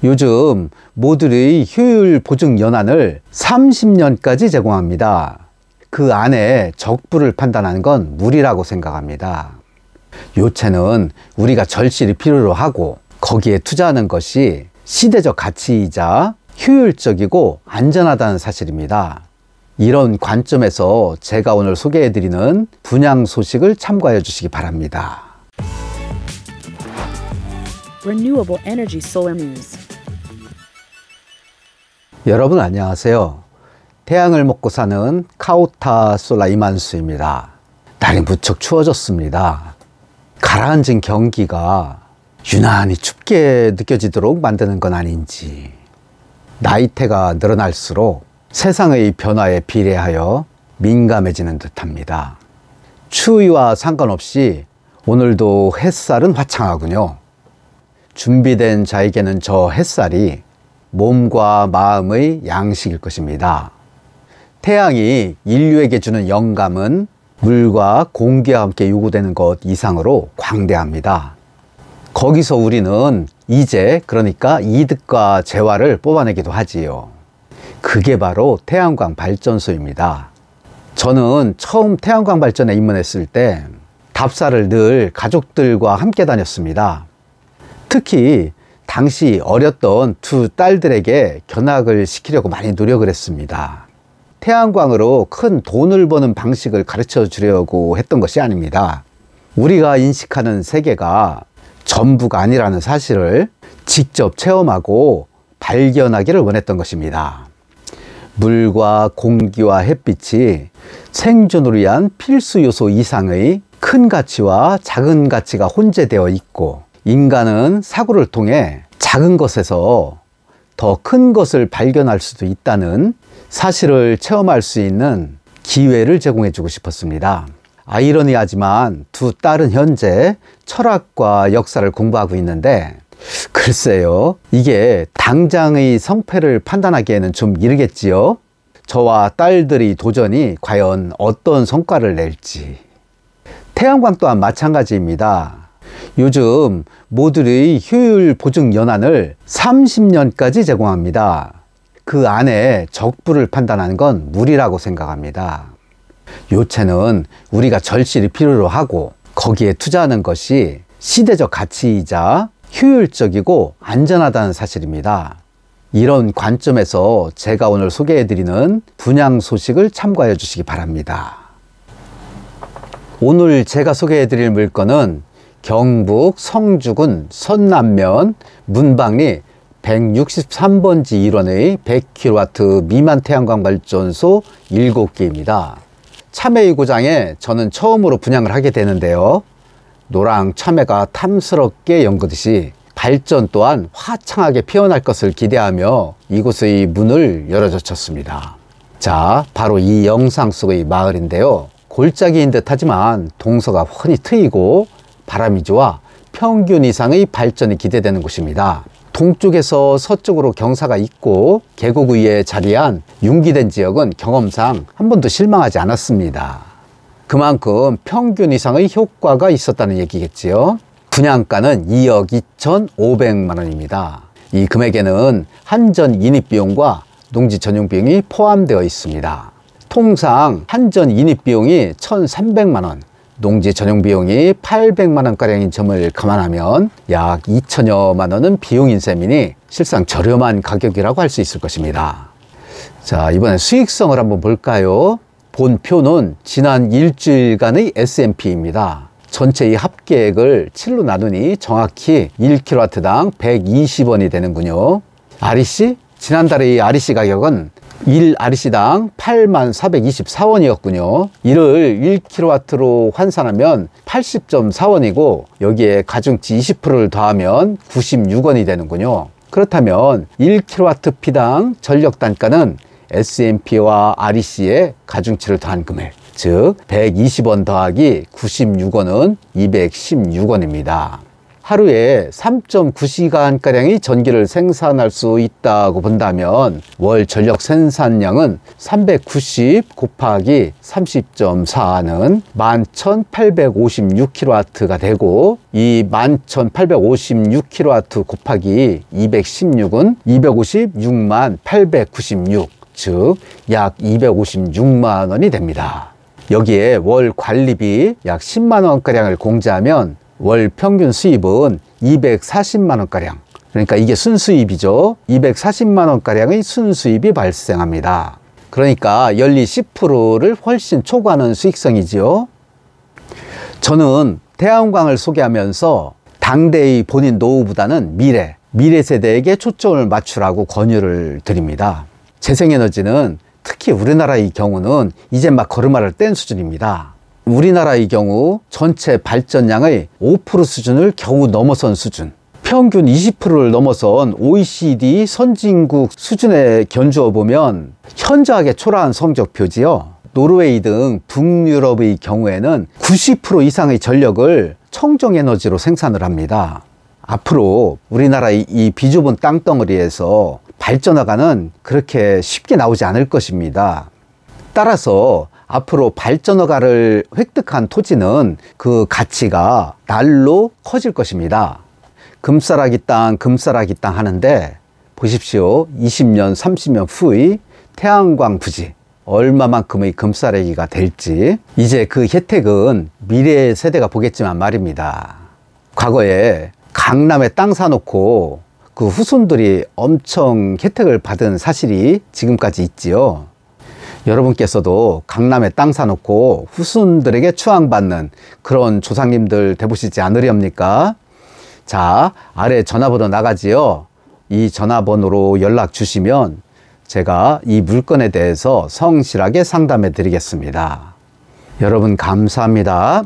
요즘 모듈의 효율 보증 연한을 30년까지 제공합니다. 그 안에 적부를 판단하는 건 무리라고 생각합니다. 요체는 우리가 절실히 필요로 하고 거기에 투자하는 것이 시대적 가치이자 효율적이고 안전하다는 사실입니다. 이런 관점에서 제가 오늘 소개해드리는 분양 소식을 참고해 주시기 바랍니다. Renewable Energy Solar News. 여러분 안녕하세요. 태양을 먹고 사는 카오타 솔라 이만수입니다. 날이 무척 추워졌습니다. 가라앉은 경기가 유난히 춥게 느껴지도록 만드는 건 아닌지, 나이대가 늘어날수록 세상의 변화에 비례하여 민감해지는 듯합니다. 추위와 상관없이 오늘도 햇살은 화창하군요. 준비된 자에게는 저 햇살이 몸과 마음의 양식일 것입니다. 태양이 인류에게 주는 영감은 물과 공기와 함께 요구되는 것 이상으로 광대합니다. 거기서 우리는 이제 그러니까 이득과 재화를 뽑아내기도 하지요. 그게 바로 태양광 발전소입니다. 저는 처음 태양광 발전에 입문했을 때 답사를 늘 가족들과 함께 다녔습니다. 특히 당시 어렸던 두 딸들에게 견학을 시키려고 많이 노력을 했습니다. 태양광으로 큰 돈을 버는 방식을 가르쳐 주려고 했던 것이 아닙니다. 우리가 인식하는 세계가 전부가 아니라는 사실을 직접 체험하고 발견하기를 원했던 것입니다. 물과 공기와 햇빛이 생존을 위한 필수 요소 이상의 큰 가치와 작은 가치가 혼재되어 있고, 인간은 사고를 통해 작은 것에서 더 큰 것을 발견할 수도 있다는 사실을 체험할 수 있는 기회를 제공해 주고 싶었습니다. 아이러니하지만 두 딸은 현재 철학과 역사를 공부하고 있는데, 글쎄요, 이게 당장의 성패를 판단하기에는 좀 이르겠지요. 저와 딸들의 도전이 과연 어떤 성과를 낼지. 태양광 또한 마찬가지입니다. 요즘 모듈의 효율 보증 연한을 30년까지 제공합니다. 그 안에 적부를 판단하는 건 무리라고 생각합니다. 요체는 우리가 절실히 필요로 하고 거기에 투자하는 것이 시대적 가치이자 효율적이고 안전하다는 사실입니다. 이런 관점에서 제가 오늘 소개해드리는 분양 소식을 참고해 주시기 바랍니다. 오늘 제가 소개해드릴 물건은 경북 성주군 선남면 문방리 163번지 1원의 100kW 미만 태양광 발전소 7개입니다. 참외의 고장에 저는 처음으로 분양을 하게 되는데요. 노랑 참외가 탐스럽게 연거듯이 발전 또한 화창하게 피어날 것을 기대하며 이곳의 문을 열어젖혔습니다. 자, 바로 이 영상 속의 마을인데요. 골짜기인 듯 하지만 동서가 훤히 트이고 바람이 좋아 평균 이상의 발전이 기대되는 곳입니다. 동쪽에서 서쪽으로 경사가 있고 계곡 위에 자리한 융기된 지역은 경험상 한 번도 실망하지 않았습니다. 그만큼 평균 이상의 효과가 있었다는 얘기겠지요. 분양가는 2억 2,500만 원입니다. 이 금액에는 한전 인입비용과 농지 전용 비용이 포함되어 있습니다. 통상 한전 인입비용이 1,300만 원, 농지 전용 비용이 800만 원가량인 점을 감안하면 약 2천여만 원은 비용인 셈이니 실상 저렴한 가격이라고 할 수 있을 것입니다. 자, 이번엔 수익성을 한번 볼까요? 본 표는 지난 일주일간의 S&P입니다. 전체 이 합계액을 7로 나누니 정확히 1kW당 120원이 되는군요. REC? 지난달의 REC 가격은 1REC당 84,424원이었군요. 이를 1kW로 환산하면 80.4원이고 여기에 가중치 20%를 더하면 96원이 되는군요. 그렇다면 1kWp당 전력 단가는 S&P와 REC의 가중치를 더한 금액, 즉 120원 더하기 96원은 216원입니다. 하루에 3.9시간가량의 전기를 생산할 수 있다고 본다면 월 전력 생산량은 390 곱하기 30.4는 11,856kW가 되고, 이 11,856kW 곱하기 216은 256만 896, 즉 약 256만 원이 됩니다. 여기에 월 관리비 약 10만 원가량을 공제하면 월 평균 수입은 240만 원가량, 그러니까 이게 순수입이죠. 240만 원가량의 순수입이 발생합니다. 그러니까 연리 10%를 훨씬 초과하는 수익성이지요. 저는 태양광을 소개하면서 당대의 본인 노후보다는 미래 세대에게 초점을 맞추라고 권유를 드립니다. 재생에너지는 특히 우리나라의 경우는 이제 막 걸음마를 뗀 수준입니다. 우리나라의 경우 전체 발전량의 5% 수준을 겨우 넘어선 수준, 평균 20%를 넘어선 OECD 선진국 수준에 견주어 보면 현저하게 초라한 성적표지요. 노르웨이 등 북유럽의 경우에는 90% 이상의 전력을 청정에너지로 생산을 합니다. 앞으로 우리나라의 이 비좁은 땅덩어리에서 발전허가는 그렇게 쉽게 나오지 않을 것입니다. 따라서 앞으로 발전허가를 획득한 토지는 그 가치가 날로 커질 것입니다. 금싸라기 땅 하는데 보십시오. 20년, 30년 후의 태양광 부지 얼마만큼의 금싸라기가 될지. 이제 그 혜택은 미래 세대가 보겠지만 말입니다. 과거에 강남에 땅 사놓고 그 후손들이 엄청 혜택을 받은 사실이 지금까지 있지요. 여러분께서도 강남에 땅 사놓고 후손들에게 추앙받는 그런 조상님들 되보시지 않으렵니까? 자, 아래 전화번호 나가지요. 이 전화번호로 연락 주시면 제가 이 물건에 대해서 성실하게 상담해 드리겠습니다. 여러분 감사합니다.